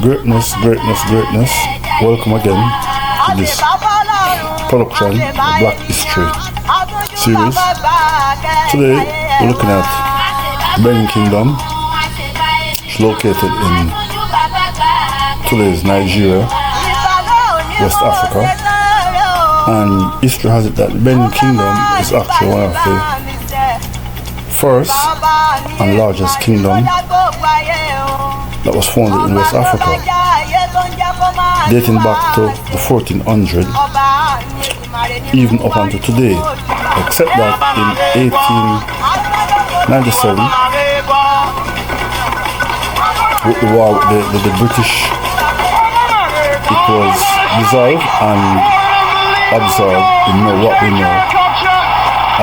Greatness. Welcome again to this production of Black History series. Today we're looking at Benin Kingdom. It's located in today's Nigeria, West Africa. And history has it that the Benin Kingdom is actually one of the first and largest kingdom that was founded in West Africa, dating back to the 1400s, even up until today, except that in 1897, with the war with the British, it was dissolved and absorbed in what we know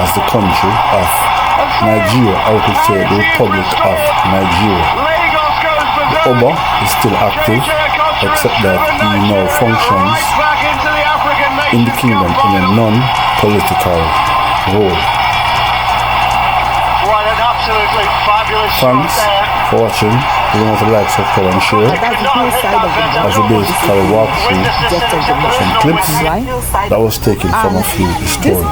as the country of Nigeria, I would say the Republic of Nigeria. The Oba is still active, except that he now functions in the kingdom in a non-political role. Thanks for watching. You don't have to like, subscribe and share as we basically walk through some clips that was taken from a few historians.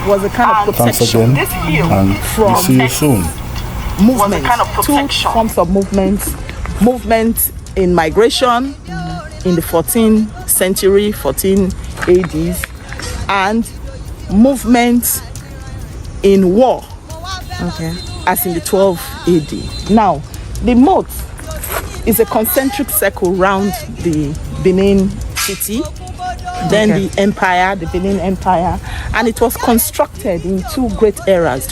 Was a kind of protection. Thanks again, and we'll see you soon. Movement, two forms of movement in migration in the 14th century, 14 ADs, and movement in war, as in the 12 AD. Now, the moat is a concentric circle around the Benin city, then the empire, the Benin Empire, and it was constructed in two great eras,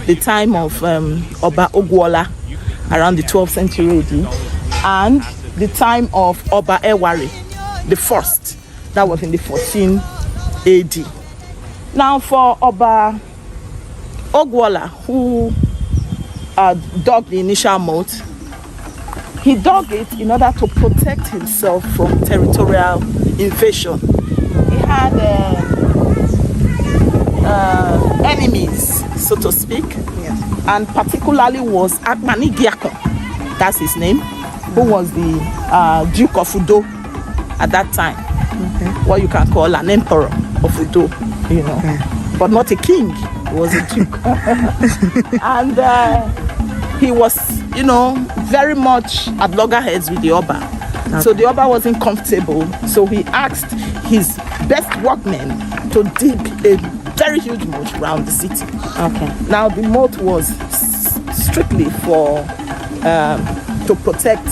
the time of Oba Ogwola around the 12th century AD, and the time of Oba Ewari, the first, that was in the 14th AD. Now for Oba Ogwola, who dug the initial moat, he dug it in order to protect himself from territorial invasion. He had enemies, so to speak, and particularly was Akmanigiakon, that's his name, who was the Duke of Udo at that time, what you can call an emperor of Udo, you know, but not a king, he was a duke. And he was, you know, very much at loggerheads with the Oba. So the Oba wasn't comfortable, so he asked his best workmen to dig a very huge moat around the city. Now the moat was strictly for to protect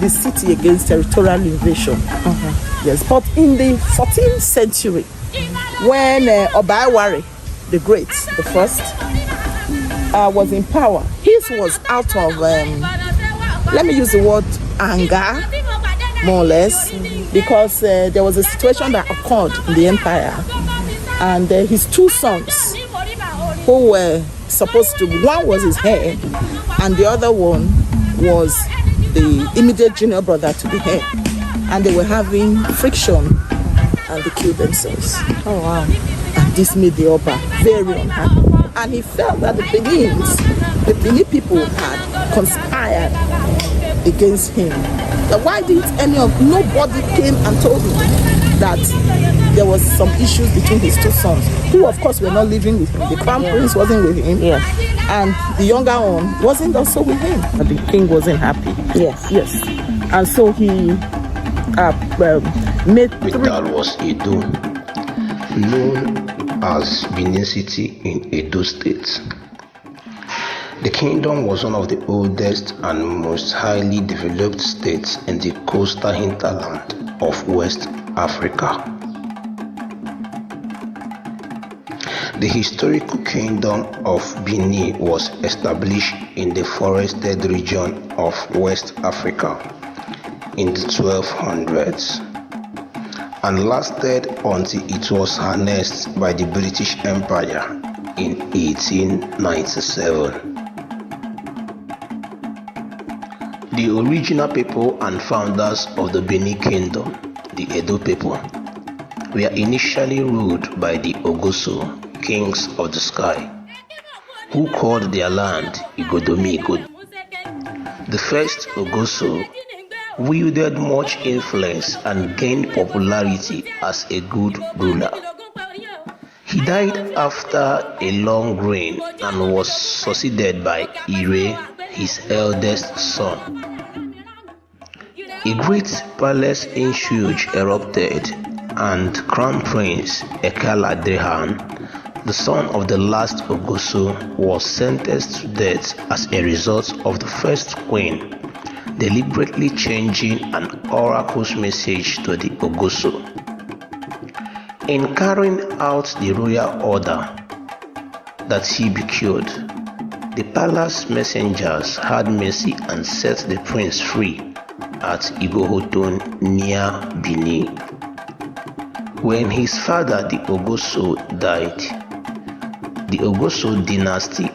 the city against territorial invasion. Yes, but in the 14th century, when Oba Ewari the Great, the first, was in power, his was out of let me use the word anger, more or less, because there was a situation that occurred in the empire, and his two sons, who were supposed to, one was his heir and the other one was the immediate junior brother to the heir, and they were having friction and they killed themselves. Oh wow. And this made the Oba very unhappy, and he felt that the Benin people had conspired against him. That why didn't nobody came and told him that there was some issues between his two sons, who of course were not living with him. The crown prince wasn't with him, and the younger one wasn't also with him. But the king wasn't happy. Yes. And so he made That was Edo, known as Benin City in Edo State. The kingdom was one of the oldest and most highly developed states in the coastal hinterland of West Africa. The historical kingdom of Benin was established in the forested region of West Africa in the 1200s and lasted until it was harnessed by the British Empire in 1897. The original people and founders of the Benin Kingdom, the Edo people, were initially ruled by the Ogoso, kings of the sky, who called their land Igodomi Igod. The first Ogoso wielded much influence and gained popularity as a good ruler. He died after a long reign and was succeeded by Ire, his eldest son. A great palace in Shuj erupted, and Crown Prince Ekala Dehan, the son of the last Ogoso, was sentenced to death as a result of the first queen deliberately changing an oracle's message to the Ogoso. In carrying out the royal order that he be killed, the palace messengers had mercy and set the prince free at Igohoton near Benin. When his father, the Ogoso, died, the Ogoso dynasty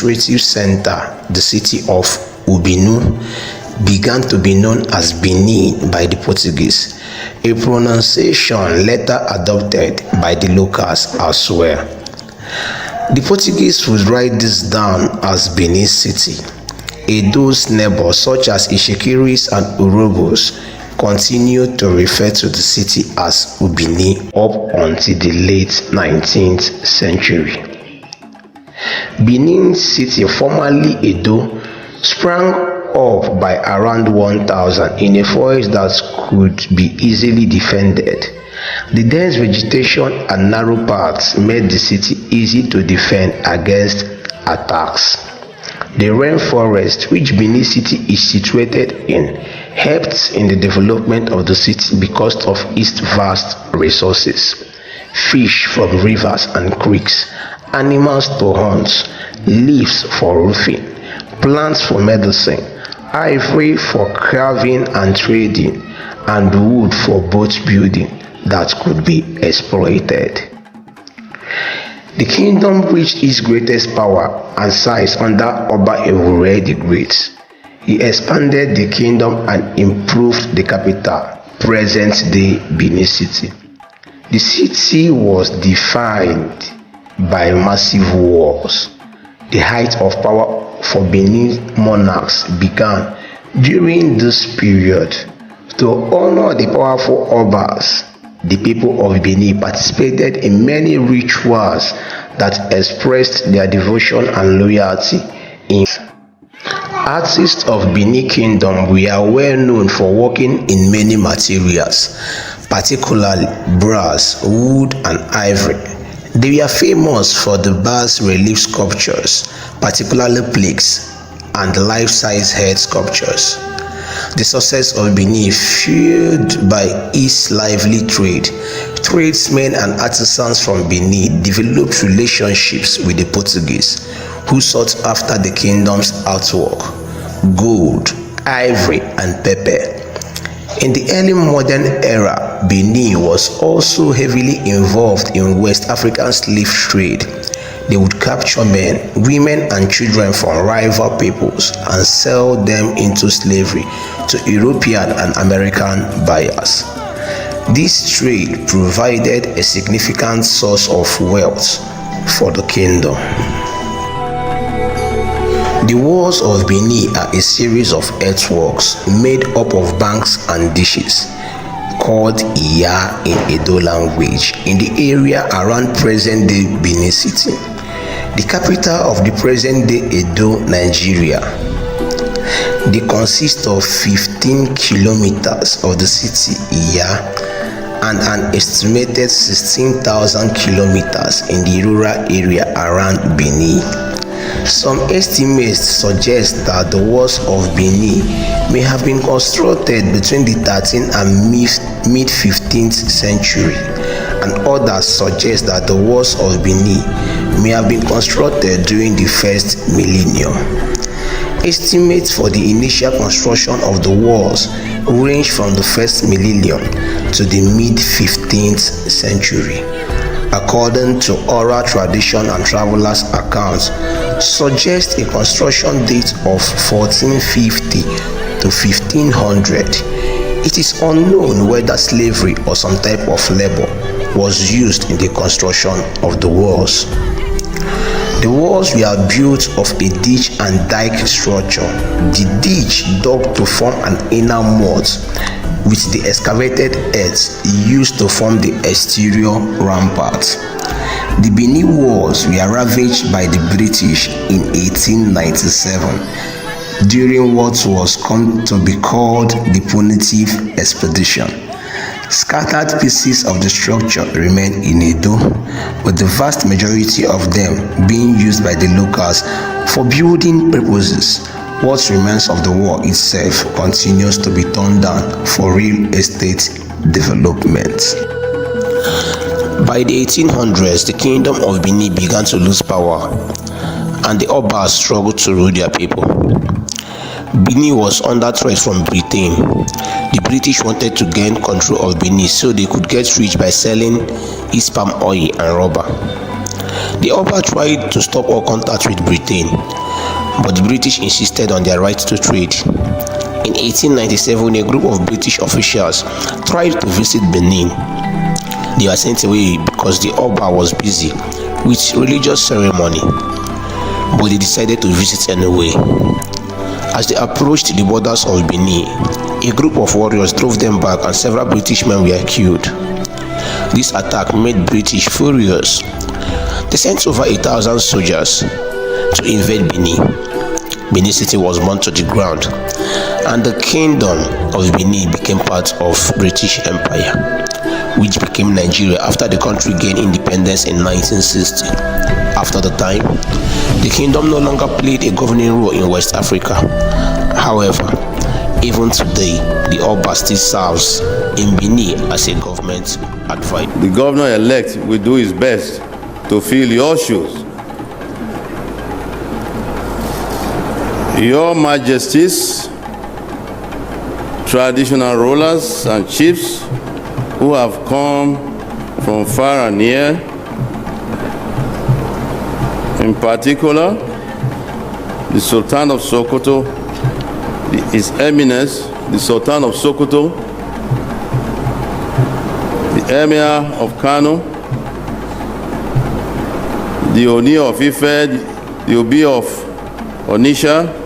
administrative center, the city of Ubinu, began to be known as Benin by the Portuguese, a pronunciation later adopted by the locals as well. The Portuguese would write this down as Benin City. Edo's neighbors such as Ishikiris and Urobos continued to refer to the city as Ubini up until the late 19th century. Benin City, formerly Edo, sprang up by around 1000 in a forest that could be easily defended. The dense vegetation and narrow paths made the city easy to defend against attacks. The rainforest, which Benin City is situated in, helped in the development of the city because of its vast resources, fish from rivers and creeks, animals to hunt, leaves for roofing, plants for medicine, ivory for carving and trading, and wood for boat building that could be exploited. The kingdom reached its greatest power and size under Oba Ewure the Great. He expanded the kingdom and improved the capital, present-day Benin City. The city was defined by massive walls. The height of power for Benin monarchs began during this period. To honor the powerful Obas, the people of Benin participated in many rituals that expressed their devotion and loyalty. Artists of Benin Kingdom were well known for working in many materials, particularly brass, wood, and ivory. They were famous for the bas-relief sculptures, particularly plaques, and life-size head sculptures. The success of Benin, fueled by its lively trade, tradesmen and artisans from Benin developed relationships with the Portuguese, who sought after the kingdom's artwork, gold, ivory, and pepper. In the early modern era, Benin was also heavily involved in West African slave trade. They would capture men, women, and children from rival peoples and sell them into slavery to European and American buyers. This trade provided a significant source of wealth for the kingdom. The walls of Benin are a series of earthworks made up of banks and dishes, called Iya in Edo language, in the area around present-day Benin City, the capital of the present-day Edo, Nigeria. They consist of 15 kilometers of the city Iya and an estimated 16,000 kilometers in the rural area around Benin. Some estimates suggest that the walls of Benin may have been constructed between the 13th and mid-15th century, and others suggest that the walls of Benin may have been constructed during the first millennium. Estimates for the initial construction of the walls range from the first millennium to the mid-15th century. According to oral tradition and travelers' accounts, suggest a construction date of 1450 to 1500. It is unknown whether slavery or some type of labor was used in the construction of the walls. The walls were built of a ditch and dike structure. The ditch dug to form an inner moat, with the excavated earth used to form the exterior rampart. The Benin walls were ravaged by the British in 1897 during what was come to be called the Punitive Expedition. Scattered pieces of the structure remain in Edo, with the vast majority of them being used by the locals for building purposes. What remains of the wall itself continues to be torn down for real estate development. By the 1800s, the Kingdom of Benin began to lose power, and the Obas struggled to rule their people. Benin was under threat from Britain. The British wanted to gain control of Benin so they could get rich by selling its palm oil and rubber. The Oba tried to stop all contact with Britain, but the British insisted on their right to trade. In 1897, a group of British officials tried to visit Benin. They were sent away because the Oba was busy with religious ceremony, but they decided to visit anyway. As they approached the borders of Benin, a group of warriors drove them back and several British men were killed. This attack made British furious. They sent over 1,000 soldiers to invade Benin. Benin City was burned to the ground, and the Kingdom of Benin became part of British Empire, which became Nigeria after the country gained independence in 1960. After the time, the kingdom no longer played a governing role in West Africa. However, even today, the Oba still serves in Benin as a government advisor. The governor-elect will do his best to fill your shoes. Your Majesties, traditional rulers and chiefs who have come from far and near, in particular, the Sultan of Sokoto, His Eminence, the Sultan of Sokoto, the Emir of Kano, the Oni of Ife, the Obi of Onisha.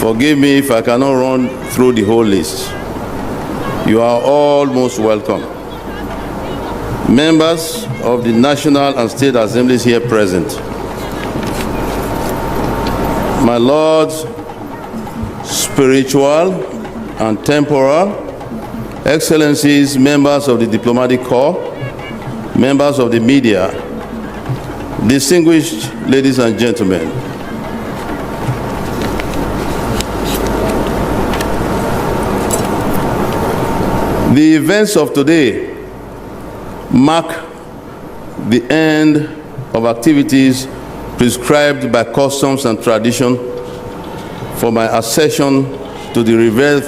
Forgive me if I cannot run through the whole list. You are all most welcome. Members of the National and State Assemblies here present, my lords, spiritual and temporal, excellencies, members of the diplomatic corps, members of the media, distinguished ladies and gentlemen, the events of today mark the end of activities prescribed by customs and tradition for my accession to the revered.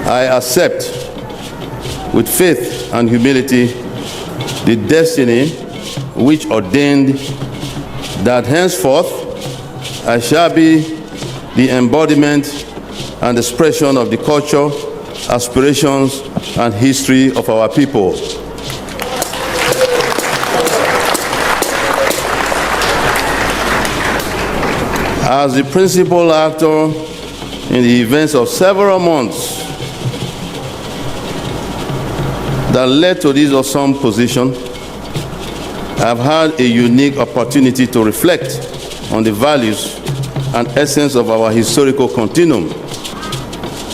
I accept with faith and humility the destiny which ordained that henceforth I shall be the embodiment and expression of the culture, aspirations, and history of our people. As the principal actor in the events of several months that led to this awesome position, I've had a unique opportunity to reflect on the values and essence of our historical continuum,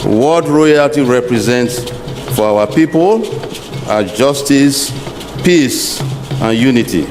what royalty represents for our people are justice, peace, and unity.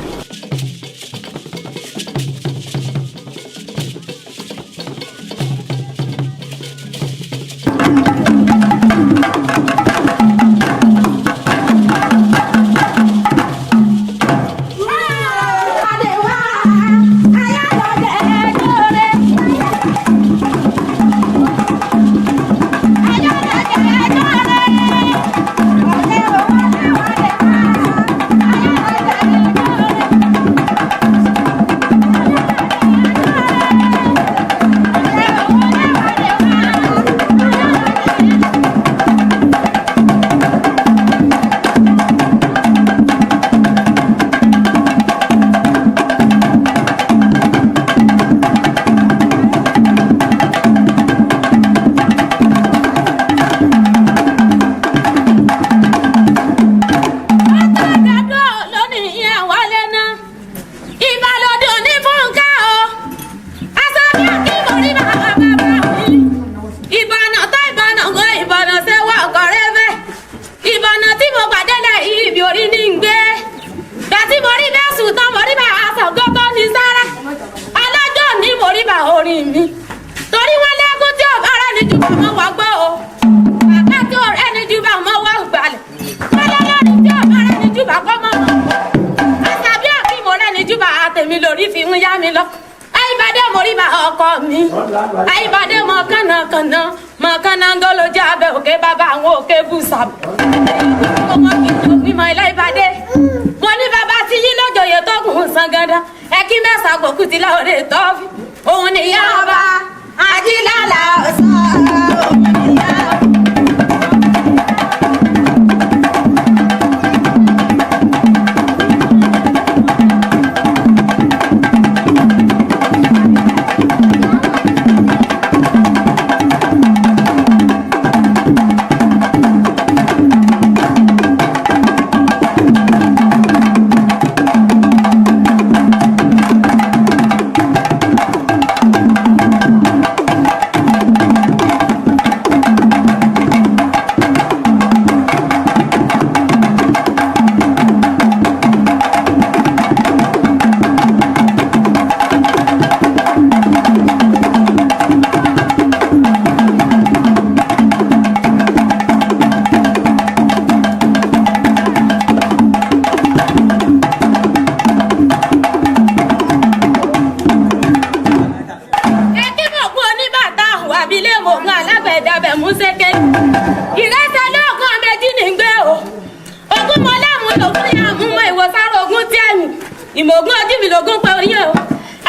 ogún ojú mi lógún pẹ́ oyè o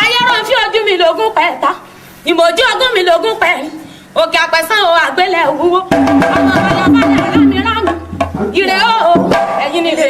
ayẹ́rọ̀ fi ojú mi lógún pẹ́ ta ìmọ̀jú ogún mi lógún pẹ́ òkè àpẹ̀sán o àgbélẹ̀ òwúwo ọmọ ọ̀yọ́ bá ní alámìíràn ire o ẹ̀yin ni ire